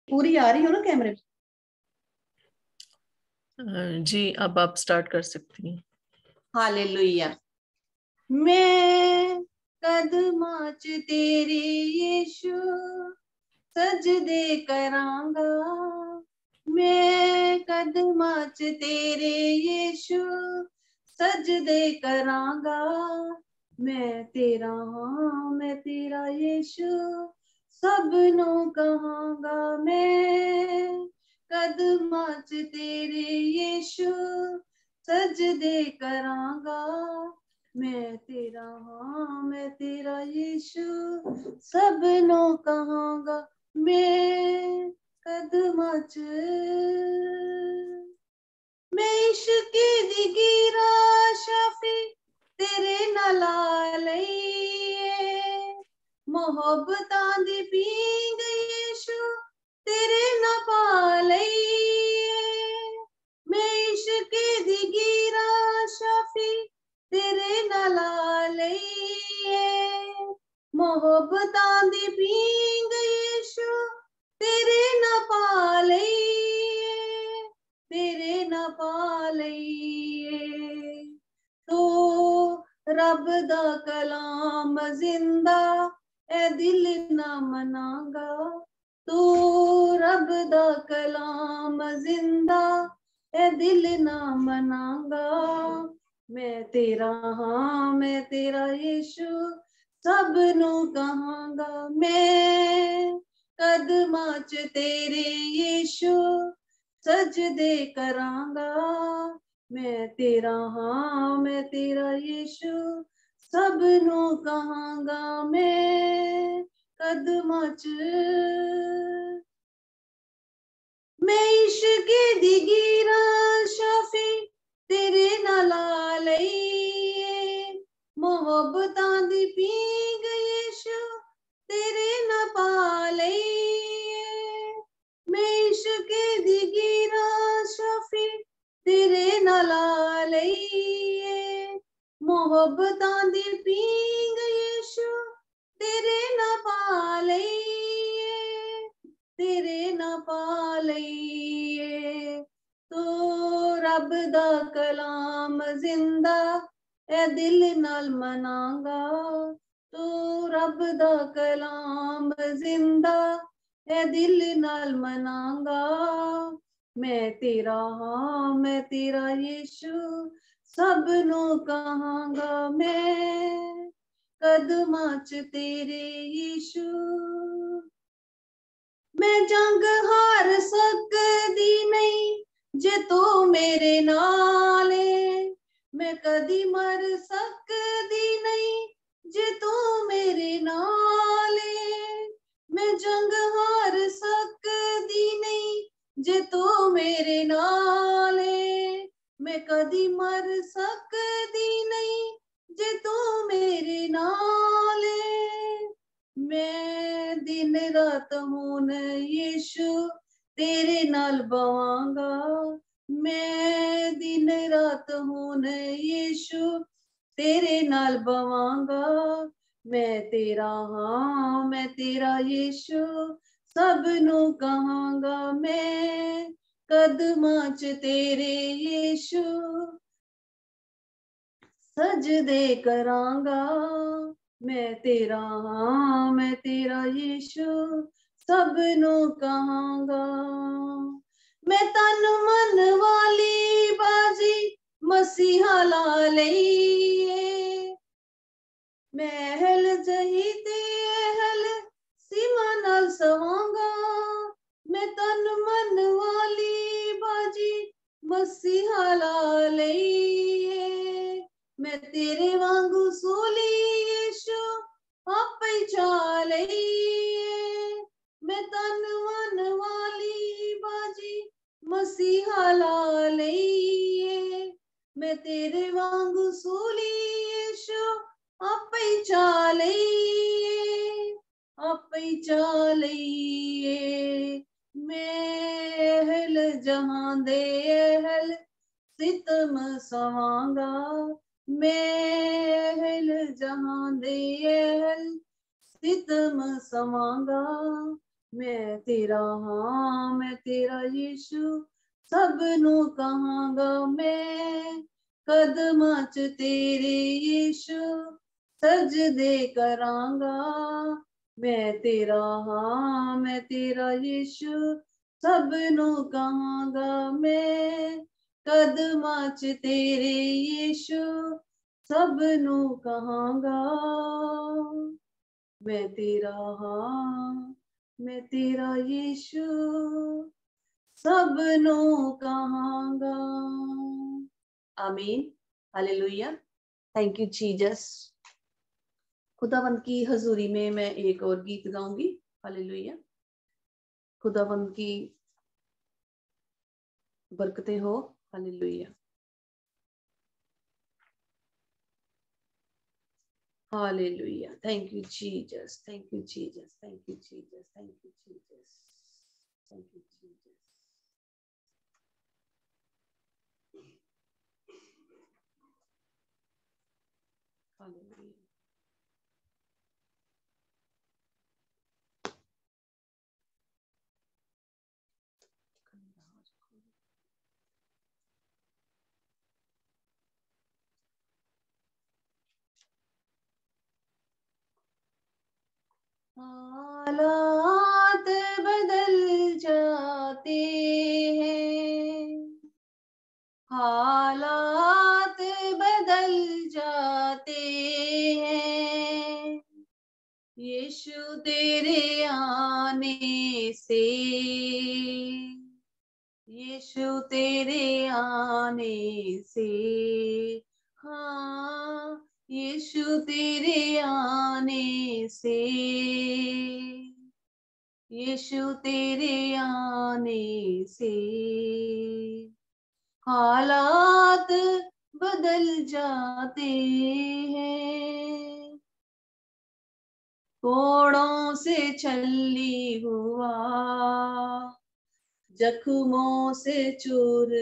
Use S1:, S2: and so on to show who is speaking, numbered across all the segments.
S1: पूरी आ रही हो ना कैमरे पे?
S2: जी, अब आप स्टार्ट कर सकती हैं।
S1: हालेलुया। मैं कदमां च तेरे यीशु सजदे करांगा। मैं कदमां च तेरे यीशु सजदे करांगा। मैं तेरा हाँ मैं तेरा यीशु सबनों कहांगा। मैं कदमां च तेरे यीशु सजदे करांगा। मैं तेरा हाँ मैं तेरा यीशु सबनों कहांगा। मैं कदमां च मैं इश्क दी गिरा शाफी तेरे नाल लईए। मोहब्बतां दी पींग यीशु तेरे ना पा लईए। मैं इश्क दी गिरा शाफी तेरे नाल लईए। मोहब्बतां दी पींग यीशु तेरे ना पा लईए। तेरे ना पा लईए। तो रब दा कलाम जिंदा ए दिल ना मनांगा। तू रब दा कलाम जिंदा ए दिल ना मनांगा। मैं तेरा हाँ मैं तेरा यीशु सबनों कहांगा। मैं कदमां च तेरे यीशु सजदे करांगा। मैं तेरा हाँ मैं तेरा यीशु सबनों कहांगा। मैं कदमां च मैं इश्क दी गिरा शाफी तेरे नाल लईए। मोहब्बतां दी पींग यीशु तेरे ना पा लईए। मैं इश्क दी गिरा शाफी तेरे नाल लईए। मोहब्बतां दी पींग यीशु तेरे ना पा लईए। तेरे ना पा लईए। तो रब दा कलाम जिंदा ए दिल नाल मनांगा। तो रब दा कलाम जिंदा ए दिल नाल मनांगा। मैं तेरा हाँ मैं तेरा यीशु सबनों कहांगा। मैं कदमां च तेरे यीशु मैं जंग हार सकदी नहीं जे तू मेरे नाल है। मैं कदी मर सकदी नहीं जे तू मेरे नाल है। मैं जंग हार सकदी नहीं जे तू मेरे नाल है। मैं कदी मर सकदी नहीं जे तू मेरे नाल है। मैं दिन रात हुन यीशु तेरे नाल बवांगा। मैं दिन रात हुन यीशु तेरे नाल बवांगा। मैं तेरा हाँ मैं तेरा यीशु सबनों कहांगा। मैं कदमां च तेरे यीशु सजदे करांगा। मैं तेरा हाँ मैं तेरा यीशु सबनों कहांगा। मैं तन मन वाली बाजी मसीहा ला लईए। महल जही ते हल सीमा नाल सवांगा। मैं तन मन वाली बाजी मसीहा ला लईए। मैं तेरे वांगू सोली यीशु आपे चालईए। मैं तन मन वाली बाजी मसीहा ला लईए। मैं तेरे वांगू सोली यीशु आपे चालईए। आपे चालईए। मैं हल जहां दे हल सितम सवांगा। महल जहां दे हल सितम सवांगा। मैं तेरा हाँ मैं तेरा यीशु सबनू कहांगा मैं, कदमां च तेरे यीशु सजदे करांगा। मैं तेरा हाँ मैं तेरा यीशु सबनू कहांगा मैं, कदमां च तेरे यीशु सबनू कहांगा। मैं तेरा हाँ मैं तेरा यीशु सबनू कहांगा। आमीन, हालेलुया। Thank you Jesus. खुदावंद की हजूरी में मैं एक और गीत गाऊंगी। हालेलुया। खुदावंद की बरकतें हो। Hallelujah hallelujah. Thank you Jesus, thank you Jesus, thank you Jesus, thank you Jesus, thank you Jesus. Hallelujah. हालात बदल जाते हैं, हालात बदल जाते हैं, यीशु तेरे आने से, यीशु तेरे आने से, हाँ यीशु तेरे आने से, यीशु तेरे आने से हालात बदल जाते हैं। कोड़ों से छल्ली हुआ, जख्मों से चूर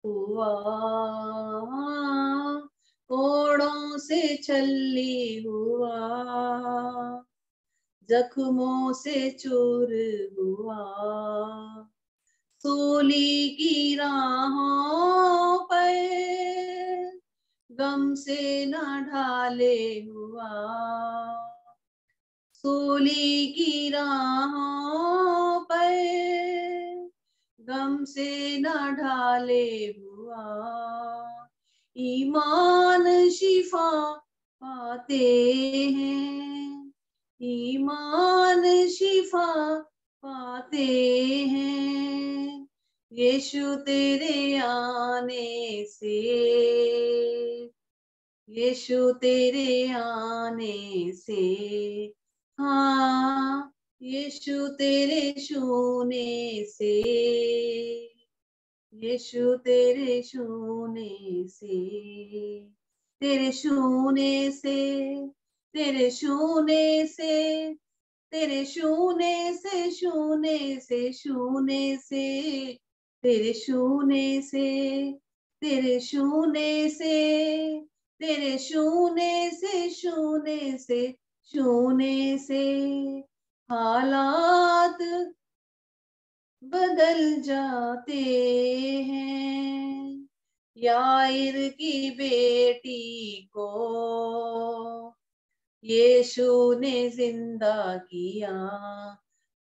S1: हुआ, कोड़ों से छल्ली हुआ, जख्मों से चूर हुआ, सूली की राहों पर गम से न ढाले हुआ, सूली की राहों पर गम से न ढाले हुआ, ईमान शिफा पाते हैं, ईमान शिफा पाते हैं, यीशु तेरे आने से, यीशु तेरे आने से, हाँ यीशु तेरे छूने से, यीशु तेरे छूने से, तेरे छूने से, तेरे छूने से, तेरे छूने से, छूने से, छूने से, तेरे छूने से, तेरे छूने से, तेरे छूने से, छूने से, छूने से हालात बदल जाते हैं। याइर की बेटी को यीशु ने जिंदा किया,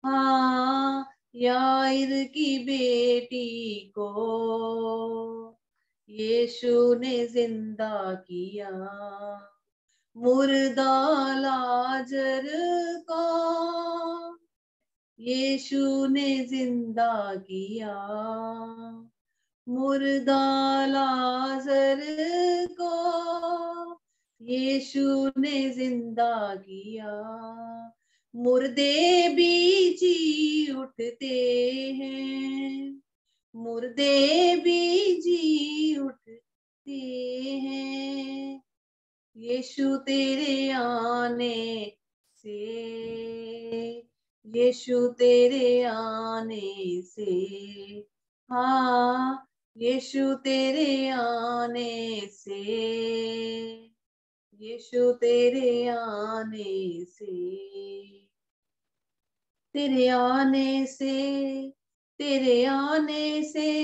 S1: हाँ याइर की बेटी को यीशु ने जिंदा किया, मुर्दा लाजर को यीशु ने जिंदा किया, मुर्दा लाजर को यीशु ने जिंदा किया, मुर्दे भी जी उठते हैं, मुर्दे भी जी उठते हैं, यीशु तेरे आने से, यीशु तेरे आने से, हाँ यीशु तेरे आने से, यीशु तेरे आने से, तेरे आने से, तेरे आने से,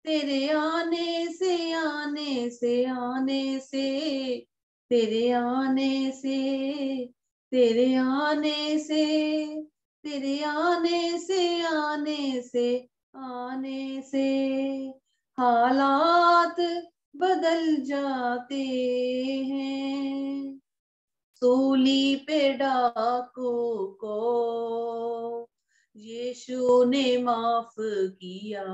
S1: तेरे आने से, आने से, आने से, तेरे आने से, तेरे आने से, तेरे आने से, आने से, आने से हालात बदल जाते हैं। सूली पे डाकू को यीशु ने माफ किया।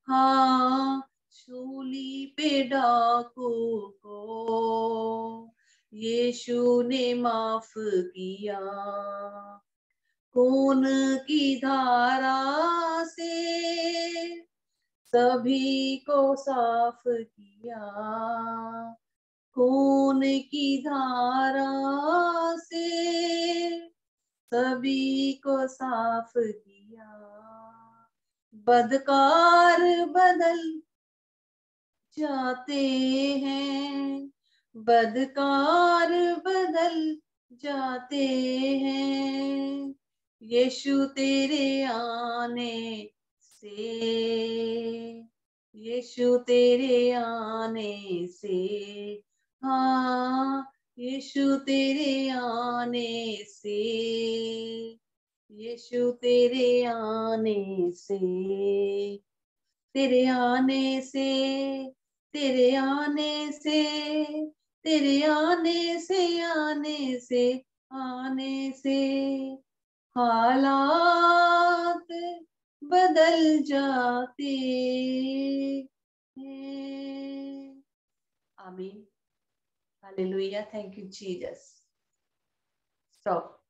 S1: हाँ, सूली पे डाकू को यीशु ने माफ किया। खून की धारा से सभी को साफ किया। खून की धारा से सभी को साफ किया। बदकार बदल जाते हैं, बदकार बदल जाते हैं, यीशु तेरे आने से, यीशु तेरे आने से। हाँ, यीशु तेरे आने से, यीशु तेरे आने से, तेरे आने से, तेरे आने से, तेरे आने से, आने से, आने से हालात बदल जाते हैं। आमीन। Hallelujah. Thank you Jesus. Stop.